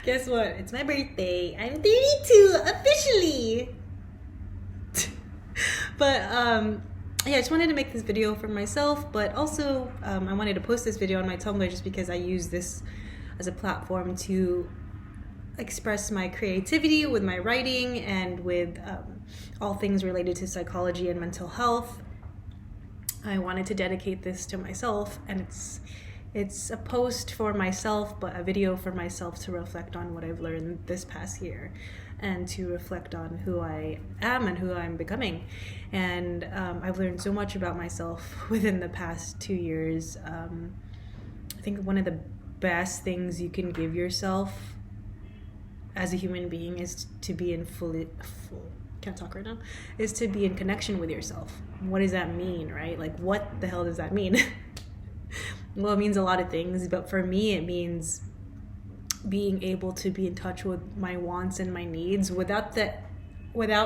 Guess what? It's my birthday. I'm 32 officially. But yeah, I just wanted to make this video for myself, but also I wanted to post this video on my Tumblr just because I use this as a platform to express my creativity with my writing and with all things related to psychology and mental health. I wanted to dedicate this to myself, and it's a post for myself, but a video for myself to reflect on what I've learned this past year and to reflect on who I am and who I'm becoming. And I've learned so much about myself within the past 2 years. I think one of the best things you can give yourself as a human being is to be in is to be in connection with yourself. What does that mean, right? Like, what the hell does that mean? Well, it means a lot of things, but for me, it means being able to be in touch with my wants and my needs without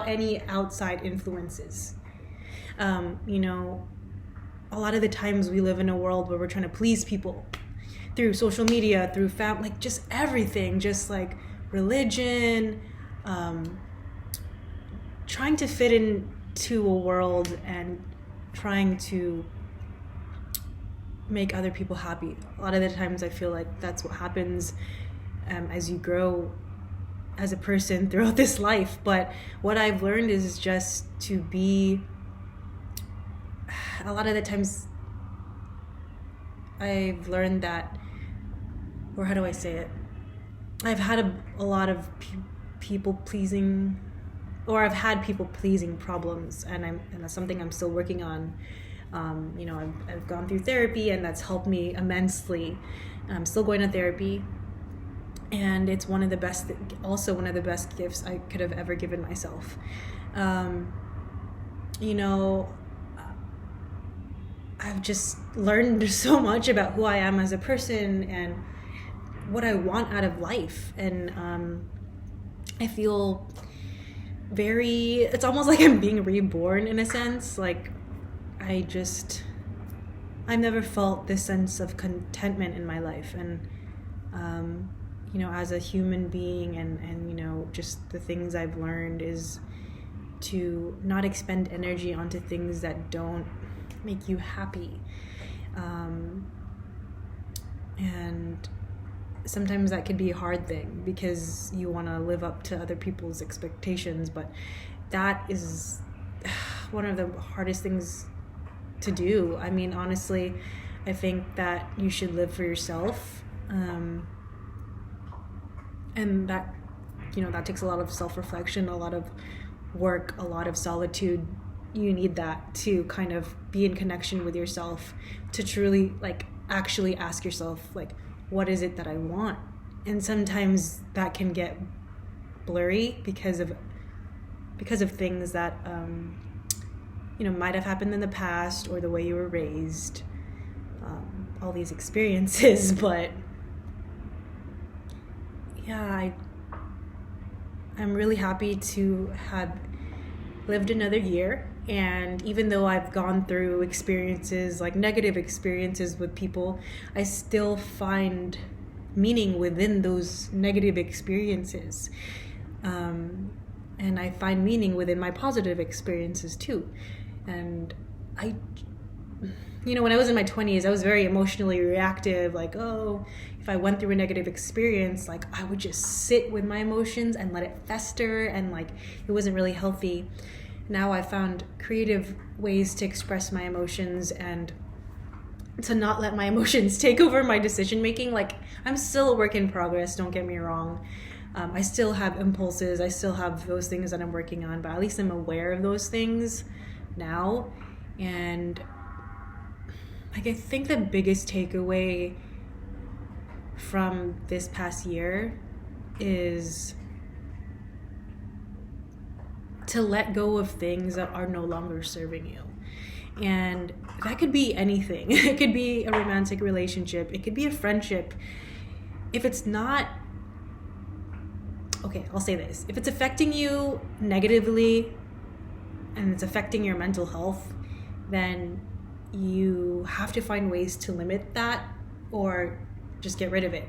any outside influences. You know, a lot of the times we live in a world where we're trying to please people through social media, through family, like just everything, just like religion, trying to fit into a world and trying to make other people happy. A lot of the times I feel like that's what happens as you grow as a person throughout this life. But what I've learned is just to be, a lot of the times I've learned that, or how do I say it? I've had a lot of people pleasing, or I've had people pleasing problems, and that's something I'm still working on. You know, I've gone through therapy, and that's helped me immensely. I'm still going to therapy, and it's one of the best gifts I could have ever given myself. You know, I've just learned so much about who I am as a person and what I want out of life, and I feel it's almost like I'm being reborn in a sense. Like, I've never felt this sense of contentment in my life, and you know, as a human being, and you know, just the things I've learned is to not expend energy onto things that don't make you happy, and sometimes that could be a hard thing because you want to live up to other people's expectations, but that is one of the hardest things to do. I mean, honestly, I think that you should live for yourself, and that, you know, that takes a lot of self-reflection, a lot of work, a lot of solitude. You need that to kind of be in connection with yourself, to truly, like, actually ask yourself, like, what is it that I want? And sometimes that can get blurry because of things that you know, might have happened in the past, or the way you were raised, all these experiences. But yeah, I'm really happy to have lived another year. And even though I've gone through experiences, like negative experiences with people, I still find meaning within those negative experiences. And I find meaning within my positive experiences too. And you know, when I was in my 20s, I was very emotionally reactive. Like, oh, if I went through a negative experience, like, I would just sit with my emotions and let it fester, and like, it wasn't really healthy. Now I found creative ways to express my emotions and to not let my emotions take over my decision making. Like, I'm still a work in progress, don't get me wrong. I still have impulses, I still have those things that I'm working on, but at least I'm aware of those things now. And like, I think the biggest takeaway from this past year is to let go of things that are no longer serving you. And that could be anything. It could be a romantic relationship, it could be a friendship. If it's not, okay, I'll say this, if it's affecting you negatively and it's affecting your mental health, then you have to find ways to limit that, or just get rid of it.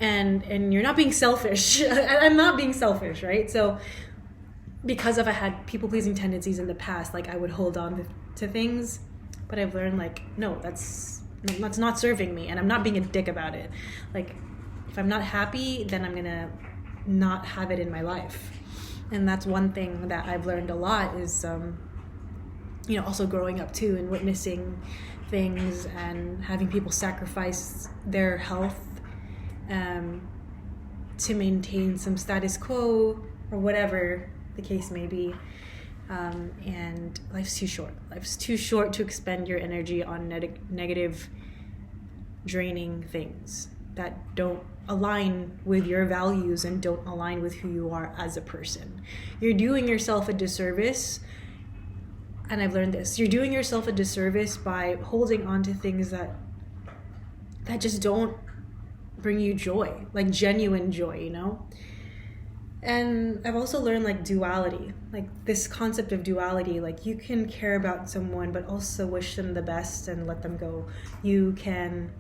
And you're not being selfish. I'm not being selfish, right? So because I had people-pleasing tendencies in the past, like I would hold on to things, but I've learned like, no, that's not serving me, and I'm not being a dick about it. Like if I'm not happy, then I'm gonna not have it in my life. And that's one thing that I've learned a lot is also growing up too and witnessing things and having people sacrifice their health to maintain some status quo or whatever the case may be. And life's too short. Life's too short to expend your energy on negative, draining things that don't align with your values and don't align with who you are as a person. You're doing yourself a disservice, and I've learned this. You're doing yourself a disservice by holding on to things that just don't bring you joy, like genuine joy, And I've also learned like duality, like this concept of duality. Like you can care about someone but also wish them the best and let them go. You can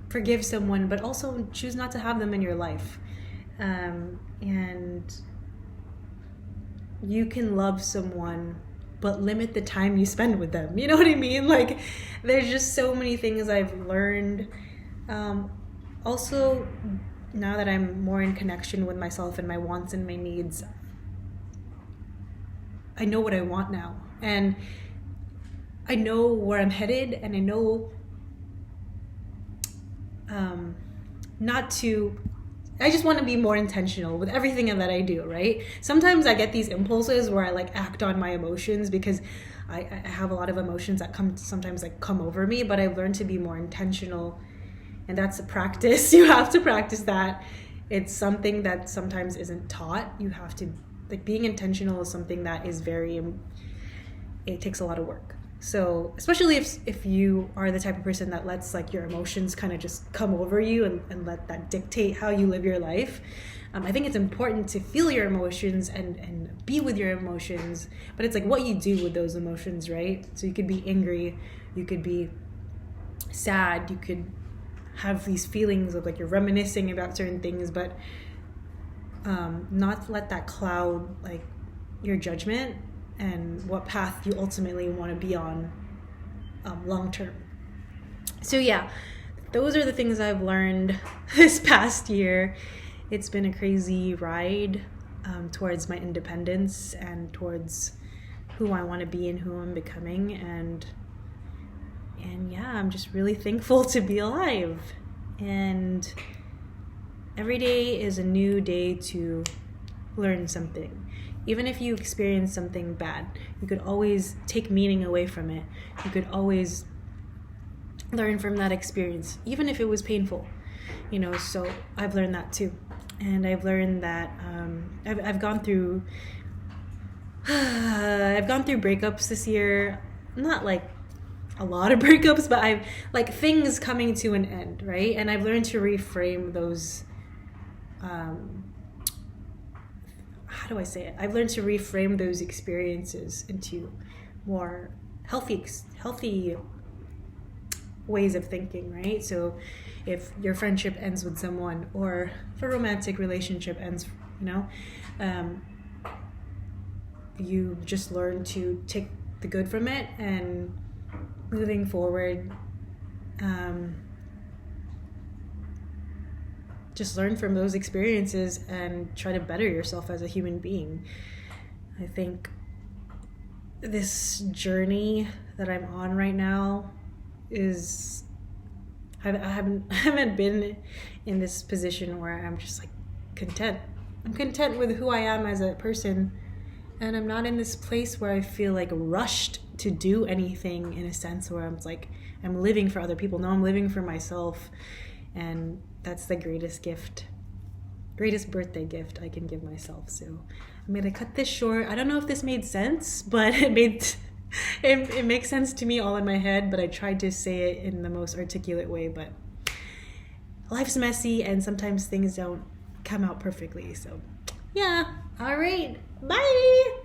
forgive someone but also choose not to have them in your life. And you can love someone but limit the time you spend with them. You know what I mean? Like there's just so many things I've learned. Also, now that I'm more in connection with myself and my wants and my needs, I know what I want now. And I know where I'm headed, and I know I just want to be more intentional with everything that I do, right? Sometimes I get these impulses where I like act on my emotions because I have a lot of emotions that come over me, but I've learned to be more intentional. And that's a practice. You have to practice that. It's something that sometimes isn't taught. You have to, like, being intentional is something that is it takes a lot of work. So especially if you are the type of person that lets like your emotions kind of just come over you and let that dictate how you live your life, I think it's important to feel your emotions and be with your emotions, but it's like what you do with those emotions, right? So you could be angry, you could be sad, you could have these feelings of like you're reminiscing about certain things, but not let that cloud like your judgment and what path you ultimately want to be on long term. So yeah, those are the things I've learned this past year. It's been a crazy ride towards my independence and towards who I want to be and who I'm becoming, and yeah, I'm just really thankful to be alive. And every day is a new day to learn something. Even if you experience something bad, you could always take meaning away from it. You could always learn from that experience, even if it was painful, so I've learned that too. And I've learned that I've gone through breakups this year. Not like a lot of breakups, but I've like things coming to an end, right? And I've learned to reframe those how do I say it? I've learned to reframe those experiences into more healthy ways of thinking, right? So if your friendship ends with someone, or if a romantic relationship ends, you just learn to take the good from it, and moving forward, just learn from those experiences and try to better yourself as a human being. I think this journey that I'm on right now is I haven't been in this position where I'm just like content. I'm content with who I am as a person, and I'm not in this place where I feel like rushed to do anything, in a sense where I'm like I'm living for other people. No, I'm living for myself, and that's the greatest birthday gift I can give myself. So I'm gonna cut this short. I don't know if this made sense, but it makes sense to me all in my head, but I tried to say it in the most articulate way. But life's messy, and sometimes things don't come out perfectly. So yeah, all right, bye.